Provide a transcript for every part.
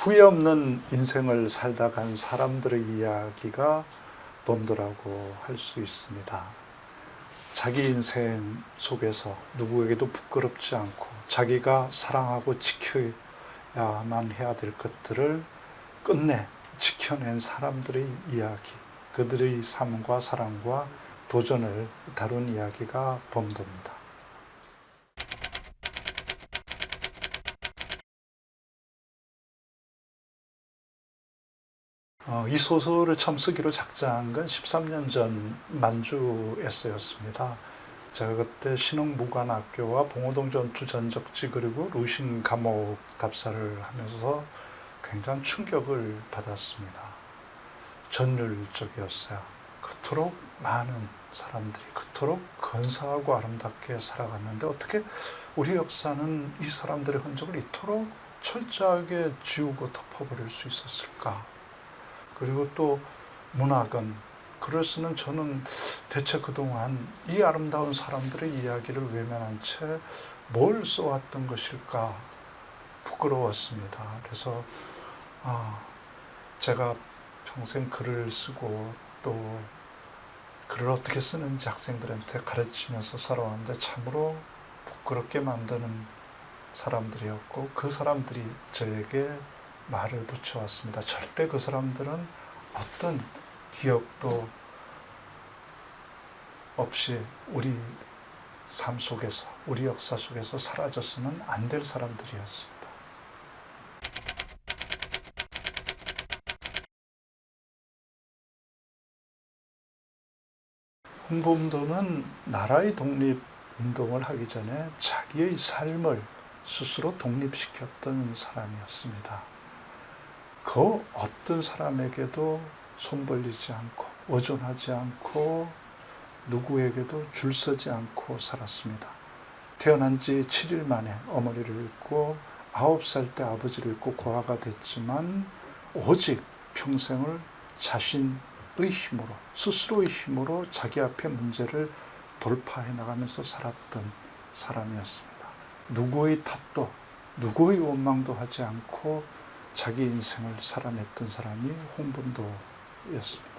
후회 없는 인생을 살다 간 사람들의 이야기가 범도라고 할 수 있습니다. 자기 인생 속에서 누구에게도 부끄럽지 않고 자기가 사랑하고 지켜야만 해야 될 것들을 끝내 지켜낸 사람들의 이야기, 그들의 삶과 사랑과 도전을 다룬 이야기가 범도입니다. 이 소설을 처음 쓰기로 작정한 건 13년 전 만주에서였습니다. 제가 그때 신흥무관학교와 봉오동 전투 전적지 그리고 루신 감옥 답사를 하면서 굉장히 충격을 받았습니다. 전율적이었어요. 그토록 많은 사람들이 그토록 건사하고 아름답게 살아갔는데 어떻게 우리 역사는 이 사람들의 흔적을 이토록 철저하게 지우고 덮어버릴 수 있었을까? 그리고 또 문학은 글을 쓰는 저는 대체 그동안 이 아름다운 사람들의 이야기를 외면한 채 뭘 써왔던 것일까 부끄러웠습니다. 그래서 제가 평생 글을 쓰고 또 글을 어떻게 쓰는지 학생들한테 가르치면서 살아왔는데 참으로 부끄럽게 만드는 사람들이었고 그 사람들이 저에게 말을 붙여왔습니다. 절대 그 사람들은 어떤 기억도 없이 우리 삶 속에서, 우리 역사 속에서 사라졌으면 안 될 사람들이었습니다. 홍범도는 나라의 독립운동을 하기 전에 자기의 삶을 스스로 독립시켰던 사람이었습니다. 그 어떤 사람에게도 손 벌리지 않고 의존하지 않고 누구에게도 줄 서지 않고 살았습니다. 태어난 지 7일 만에 어머니를 잃고 9살 때 아버지를 잃고 고아가 됐지만 오직 평생을 자신의 힘으로 스스로의 힘으로 자기 앞의 문제를 돌파해 나가면서 살았던 사람이었습니다. 누구의 탓도 누구의 원망도 하지 않고 자기 인생을 살아냈던 사람이 홍범도였습니다.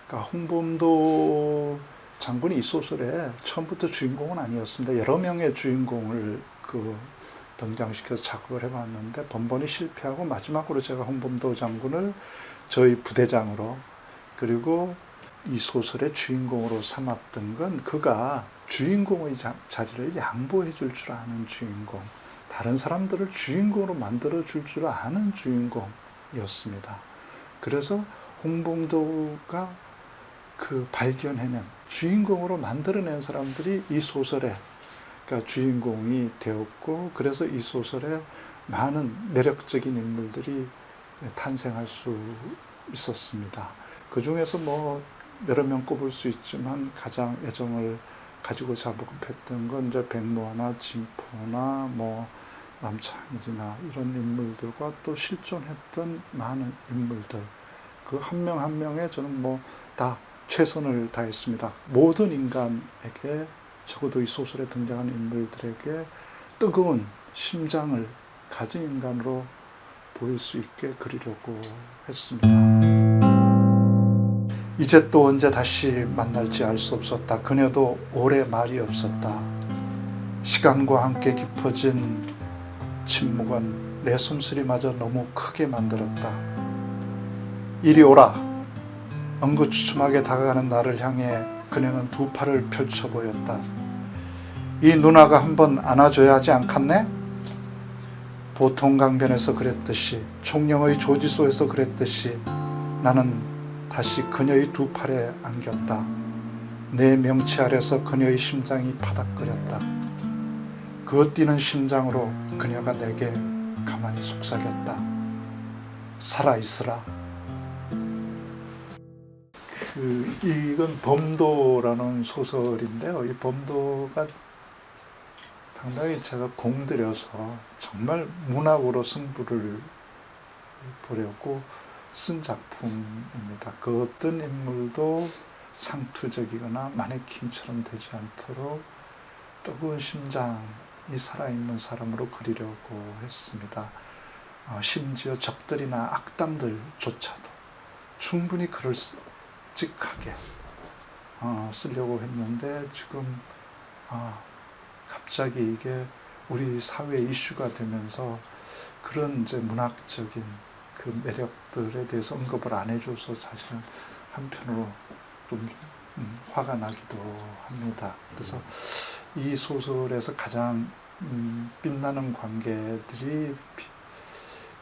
그러니까 홍범도 장군이 이 소설에 처음부터 주인공은 아니었습니다. 여러 명의 주인공을 등장시켜서 작업을 해봤는데 번번이 실패하고 마지막으로 제가 홍범도 장군을 저희 부대장으로 그리고 이 소설의 주인공으로 삼았던 건 그가 주인공의 자리를 양보해 줄 줄 아는 주인공, 다른 사람들을 주인공으로 만들어 줄 줄 아는 주인공이었습니다. 그래서 홍범도가 발견해낸 주인공으로 만들어낸 사람들이 이 소설의 그러니까 주인공이 되었고 그래서 이 소설에 많은 매력적인 인물들이 탄생할 수 있었습니다. 그 중에서 여러 명 꼽을 수 있지만 가장 애정을 가지고 작업했던 건 이제 백모나 진포나 남창일이나 이런 인물들과 또 실존했던 많은 인물들 그 한 명 한 명에 저는 다 최선을 다했습니다. 모든 인간에게 적어도 이 소설에 등장하는 인물들에게 뜨거운 심장을 가진 인간으로 보일 수 있게 그리려고 했습니다. 이제 또 언제 다시 만날지 알 수 없었다. 그녀도 오래 말이 없었다. 시간과 함께 깊어진 침묵은 내 숨소리마저 너무 크게 만들었다. 이리 오라. 엉거주춤하게 다가가는 나를 향해 그녀는 두 팔을 펼쳐 보였다. 이 누나가 한번 안아줘야 하지 않겠네? 보통 강변에서 그랬듯이 총령의 조지소에서 그랬듯이 나는 다시 그녀의 두 팔에 안겼다. 내 명치 아래서 그녀의 심장이 파닥거렸다. 그 뛰는 심장으로 그녀가 내게 가만히 속삭였다. 살아있으라. 이건 범도라는 소설인데요. 이 범도가 상당히 제가 공들여서 정말 문학으로 승부를 보려고 쓴 작품입니다. 그 어떤 인물도 상투적이거나 마네킹처럼 되지 않도록 뜨거운 심장이 살아있는 사람으로 그리려고 했습니다. 심지어 적들이나 악당들조차도 충분히 그럴직하게 쓰려고 했는데 지금 갑자기 이게 우리 사회 이슈가 되면서 그런 이제 문학적인 그 매력들에 대해서 언급을 안 해줘서 사실은 한편으로 좀 화가 나기도 합니다. 그래서 이 소설에서 가장 빛나는 관계들이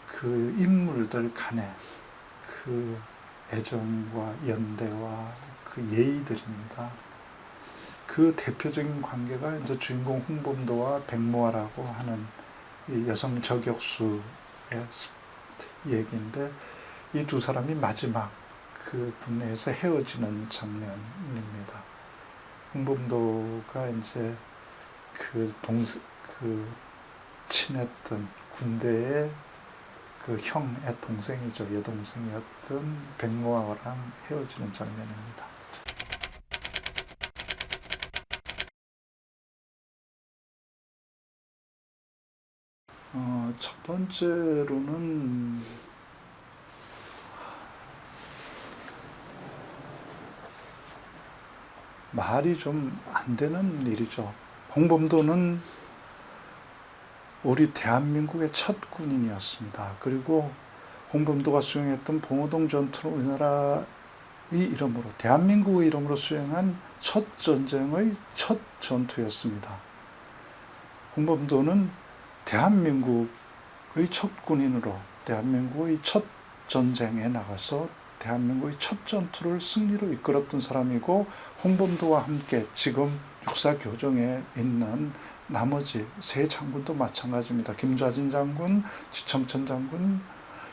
그 인물들 간의 그 애정과 연대와 그 예의들입니다. 그 대표적인 관계가 이제 주인공 홍범도와 백모아라고 하는 이 여성 저격수의 얘기인데, 이 두 사람이 마지막 그 분내에서 헤어지는 장면입니다. 홍범도가 이제 그 친했던 군대의 그 형의 동생이죠. 여동생이었던 백모아랑 헤어지는 장면입니다. 첫 번째로는 말이 좀 안 되는 일이죠. 홍범도는 우리 대한민국의 첫 군인이었습니다. 그리고 홍범도가 수행했던 봉오동 전투는 우리나라의 이름으로, 대한민국의 이름으로 수행한 첫 전쟁의 첫 전투였습니다. 홍범도는 대한민국의 첫 군인으로 대한민국의 첫 전쟁에 나가서 대한민국의 첫 전투를 승리로 이끌었던 사람이고, 홍범도와 함께 지금 육사교정에 있는 나머지 세 장군도 마찬가지입니다. 김좌진 장군, 지청천 장군,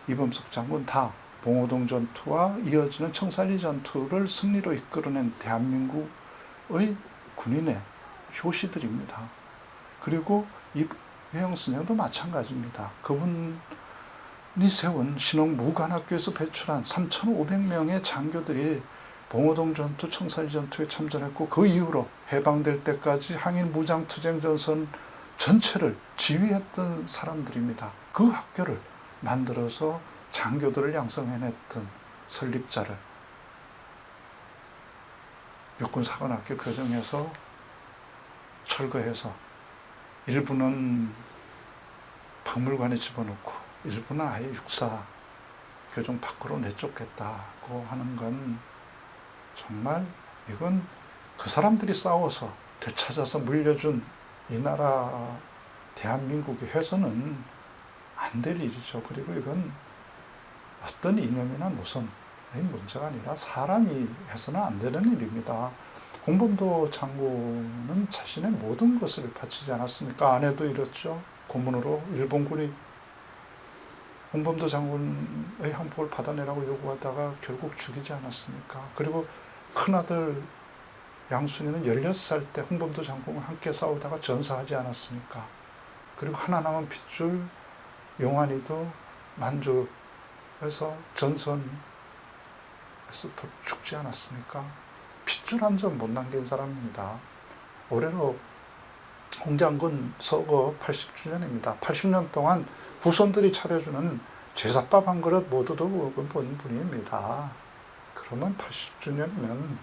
이범석 장군 다 봉오동 전투와 이어지는 청산리 전투를 승리로 이끌어낸 대한민국의 군인의 효시들입니다. 그리고 이회영 선생도 마찬가지입니다. 그분이 세운 신흥무관학교에서 배출한 3,500명의 장교들이 봉오동 전투, 청산리 전투에 참전했고, 그 이후로 해방될 때까지 항일 무장투쟁 전선 전체를 지휘했던 사람들입니다. 그 학교를 만들어서 장교들을 양성해냈던 설립자를 육군사관학교 교정에서 철거해서 일부는 박물관에 집어넣고 일부는 아예 육사 교정 밖으로 내쫓겠다고 하는 건 정말, 이건 그 사람들이 싸워서 되찾아서 물려준 이 나라 대한민국이 해서는 안 될 일이죠. 그리고 이건 어떤 이념이나 노선의 문제가 아니라 사람이 해서는 안 되는 일입니다. 홍범도 장군은 자신의 모든 것을 바치지 않았습니까? 아내도 잃었죠. 고문으로 일본군이 홍범도 장군의 항복을 받아내라고 요구하다가 결국 죽이지 않았습니까? 그리고 큰아들 양순이는 16살 때 홍범도 장군과 함께 싸우다가 전사하지 않았습니까? 그리고 하나 남은 핏줄 용환이도 만주에서 전선에서 죽지 않았습니까? 핏줄 한 점 못 남긴 사람입니다. 올해로 홍장군 서거 80주년입니다. 80년 동안 후손들이 차려주는 제사밥 한 그릇 모두도 먹은 분입니다. 그러면 80주년이면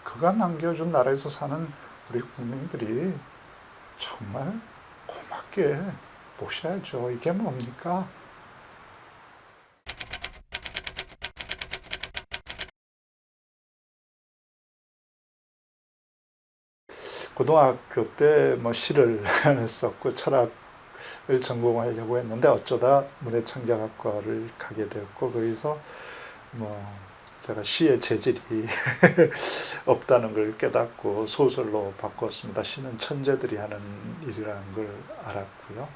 그가 남겨준 나라에서 사는 우리 국민들이 정말 고맙게 모셔야죠. 이게 뭡니까? 고등학교 때 시를 썼고 철학을 전공하려고 했는데 어쩌다 문해창작학과를 가게 되었고, 거기서 제가 시의 재질이 없다는 걸 깨닫고 소설로 바꿨습니다. 시는 천재들이 하는 일이라는 걸 알았고요.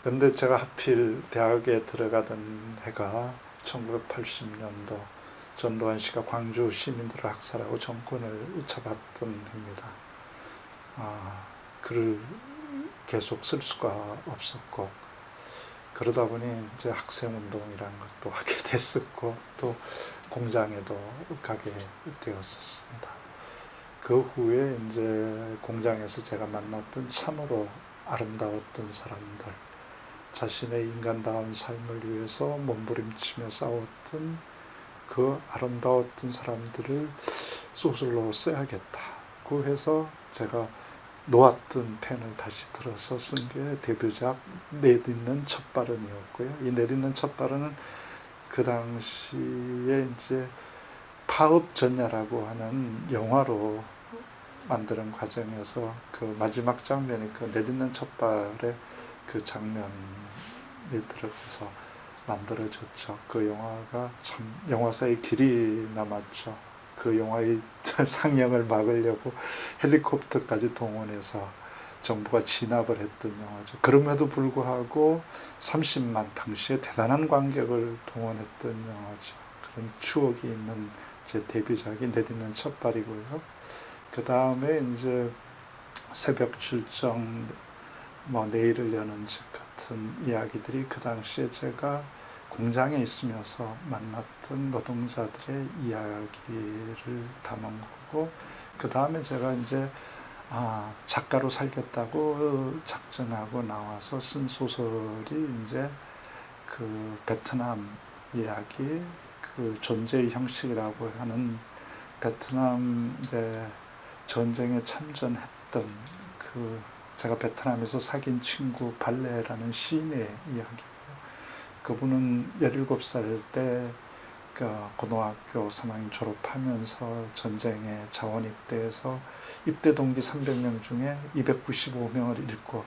그런데 제가 하필 대학에 들어가던 해가 1980년도 전두환 씨가 광주 시민들을 학살하고 정권을 잨았던 해입니다. 글을 계속 쓸 수가 없었고, 그러다 보니 이제 학생운동이라는 것도 하게 됐었고 또 공장에도 가게 되었었습니다. 그 후에 이제 공장에서 제가 만났던 참으로 아름다웠던 사람들, 자신의 인간다운 삶을 위해서 몸부림치며 싸웠던 그 아름다웠던 사람들을 소설로 써야겠다고 해서 제가 놓았던 펜을 다시 들어서 쓴 게 데뷔작 내딛는 첫발은이었고요. 이 내딛는 첫발은은 그 당시에 이제 파업전야라고 하는 영화로 만드는 과정에서 그 마지막 장면이 그 내딛는 첫발의 그 장면이 들어가서 만들어졌죠. 그 영화가 참 영화사의 길이 남았죠. 그 영화의 상영을 막으려고 헬리콥터까지 동원해서 정부가 진압을 했던 영화죠. 그럼에도 불구하고 30만 당시에 대단한 관객을 동원했던 영화죠. 그런 추억이 있는 제 데뷔작이 내딛는 첫발이고요. 그 다음에 이제 새벽 출정, 뭐 내일을 여는 집 같은 이야기들이 그 당시에 제가 공장에 있으면서 만났던 노동자들의 이야기를 담은 거고, 그 다음에 제가 이제 작가로 살겠다고 작정하고 나와서 쓴 소설이 이제 그 베트남 이야기, 그 존재의 형식이라고 하는 베트남 이제 전쟁에 참전했던 그 제가 베트남에서 사귄 친구 발레라는 시인의 이야기고요. 그분은 17살 때 고등학교 3학년 졸업하면서 전쟁에 자원 입대해서 입대 동기 300명 중에 295명을 읽고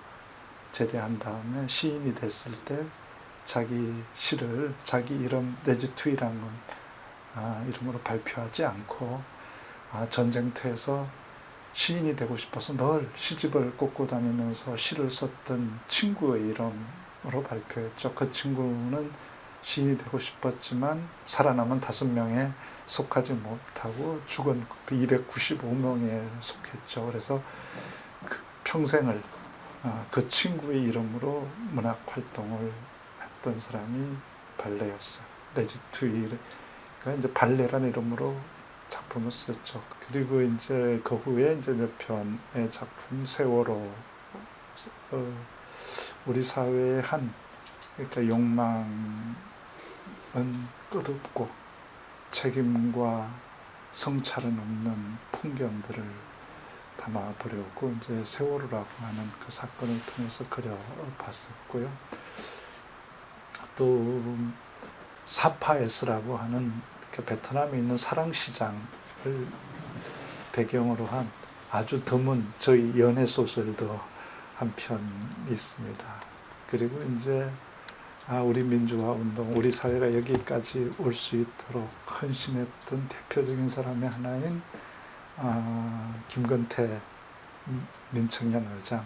제대한 다음에 시인이 됐을 때 자기 시를 자기 이름 레지투이라는 이름으로 발표하지 않고 전쟁터에서 시인이 되고 싶어서 늘 시집을 꽂고 다니면서 시를 썼던 친구의 이름으로 발표했죠. 그 친구는 시인이 되고 싶었지만 살아남은 5명에 속하지 못하고 죽은 295명에 속했죠. 그래서 그 평생을 그 친구의 이름으로 문학 활동을 했던 사람이 발레였어요. 레지투이가 이제 발레라는 이름으로 작품을 썼죠. 그리고 이제 그 후에 이제 몇 편의 작품, 세월호, 우리 사회의 그러니까 욕망은 끝없고 책임과 성찰은 없는 풍경들을 담아보려고 이제 세월호라고 하는 그 사건을 통해서 그려봤었고요. 또 사파에스라고 하는 베트남에 있는 사랑시장을 배경으로 한 아주 드문 저희 연애 소설도 한 편 있습니다. 그리고 이제 우리 민주화 운동, 우리 사회가 여기까지 올 수 있도록 헌신했던 대표적인 사람의 하나인 김건태 민청년 의장,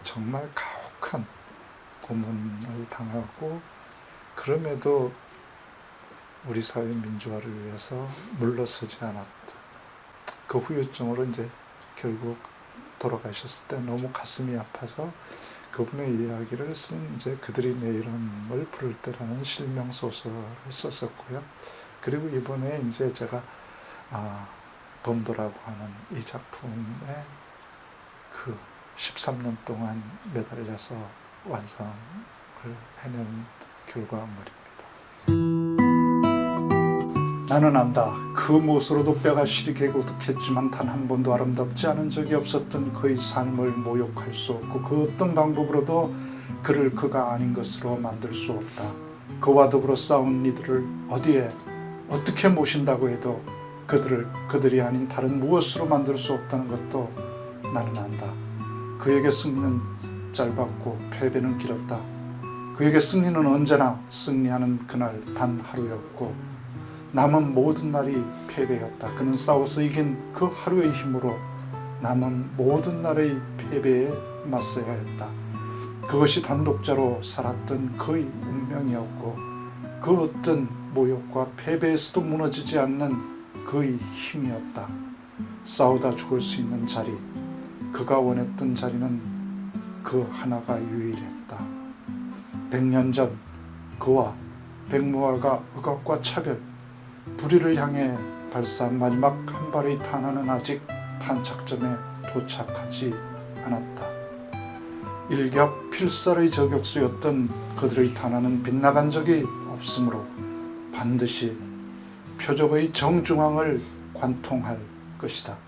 정말 가혹한 고문을 당하고 그럼에도 우리 사회 민주화를 위해서 물러서지 않았던 그 후유증으로 이제 결국 돌아가셨을 때 너무 가슴이 아파서 그분의 이야기를 쓴 이제 그들이 내 이름을 부를 때라는 실명 소설을 썼었고요. 그리고 이번에 이제 제가 범도라고 하는 이 작품에 그 13년 동안 매달려서 완성을 해낸 결과물입니다. 나는 안다. 그 무엇으로도 뼈가 시리게 고독했지만 단 한 번도 아름답지 않은 적이 없었던 그의 삶을 모욕할 수 없고 그 어떤 방법으로도 그를 그가 아닌 것으로 만들 수 없다. 그와 더불어 싸운 이들을 어디에 어떻게 모신다고 해도 그들이 아닌 다른 무엇으로 만들 수 없다는 것도 나는 안다. 그에게 승리는 짧았고 패배는 길었다. 그에게 승리는 언제나 승리하는 그날 단 하루였고 남은 모든 날이 패배였다. 그는 싸워서 이긴 그 하루의 힘으로 남은 모든 날의 패배에 맞서야 했다. 그것이 단독자로 살았던 그의 운명이었고 그 어떤 모욕과 패배에서도 무너지지 않는 그의 힘이었다. 싸우다 죽을 수 있는 자리, 그가 원했던 자리는 그 하나가 유일했다. 100년 전 그와 백무활과 억압과 차별, 불의를 향해 발사한 마지막 한 발의 탄환은 아직 탄착점에 도착하지 않았다. 일격필살의 저격수였던 그들의 탄환은 빗나간 적이 없으므로 반드시 표적의 정중앙을 관통할 것이다.